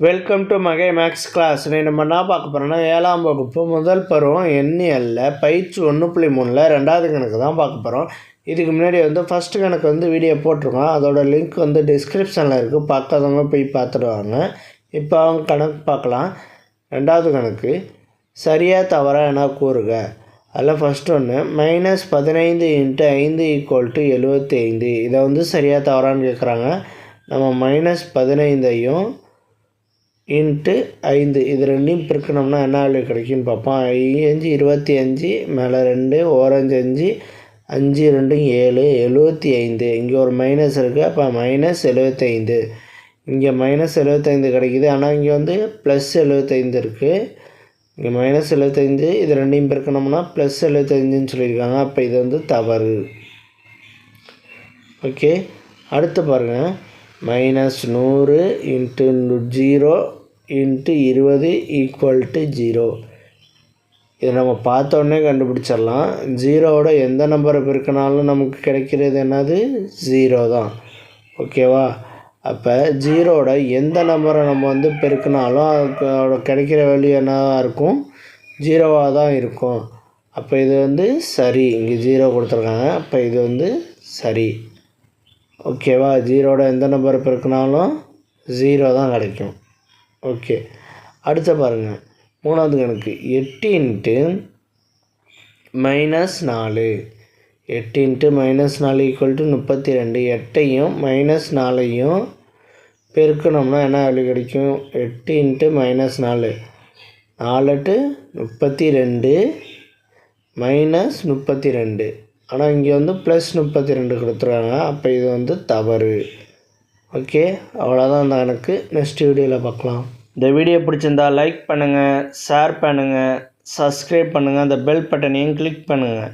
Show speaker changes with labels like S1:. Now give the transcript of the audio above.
S1: Welcome to மகை maths class. நம்ம என்ன பார்க்க போகிறோம்னா 7ஆம் வகுப்பு முதல் பருவம் எண்ணியல்ல பயிற்சி 1.3ல் 2வது கணக்கு தான் பார்க்க போகிறோம். இதுக்கு முன்னாடி ஃபஸ்ட்டு கணக்கு வீடியோ போட்டிருக்கோம். அதோட லிங்க் டிஸ்கிரிப்ஷனில் இருக்குது. பார்க்காதவங்க போய் பார்த்துடுவாங்க. இப்போ அவங்க கணக்கு பார்க்கலாம். 2வது கணக்கு சரியாக தவறா என கூறுக. அதில் ஃபஸ்ட்டு ஒன்று -15 × 5 = 75. இதை சரியாக தவறான்னு கேட்குறாங்க. நம்ம -15ஐயும் இன்ட்டு 5 இது ரெண்டையும் பெருக்கணும்னா என்ன வேல்யூ கிடைக்குன்னு பார்ப்போம். 5 25 மேலே 2 ஓரஞ்சு 5 5 2 7 75. இங்கே ஒரு மைனஸ் இருக்குது. அப்போ -75. இங்கே -75 கிடைக்குது. ஆனால் இங்கே +75 இருக்குது. இங்கே -75 இது ரெண்டையும் பெருக்கணும்னா +75ன்னு சொல்லியிருக்காங்க. அப்போ இது தவறு. ஓகே, அடுத்து பாருங்கள். -100 × 0 × 20 = 0. இதை நம்ம பார்த்தோன்னே கண்டுபிடிச்சிடலாம். 0வோட எந்த நம்பரை பெருக்கினாலும் நமக்கு கிடைக்கிறது என்னது? 0 தான். ஓகேவா? அப்போ 0வோட எந்த நம்பரை நம்ம பெருக்கினாலும் அதோட கிடைக்கிற வேல்யூ என்னவாக இருக்கும்? 0வாக தான் இருக்கும். அப்போ இது சரி. இங்கே 0 கொடுத்துருக்காங்க. அப்போ இது சரி. ஓகேவா? 0வோட எந்த நம்பரை பெருக்கினாலும் 0 தான் கிடைக்கும். ஓகே, அடுத்த பாருங்கள். 3வது கணக்கு 8 × -4. 8 × -4 = 32. 8ஐயும் -4ஐயும் பெருக்கணும்னா என்ன வேல்யூ கிடைக்கும்? 8 × -4 4 32 -32. ஆனால் இங்கே +32 கொடுத்துருக்காங்க. அப்போ இது தவறு. ஓகே, அவ்வளோதான் அந்த கணக்கு. நெக்ஸ்ட் வீடியோவில் பார்க்கலாம். இந்த வீடியோ பிடிச்சிருந்தால் லைக் பண்ணுங்கள், ஷேர் பண்ணுங்கள், சப்ஸ்கிரைப் பண்ணுங்கள், அந்த பெல் பட்டனையும் கிளிக் பண்ணுங்கள்.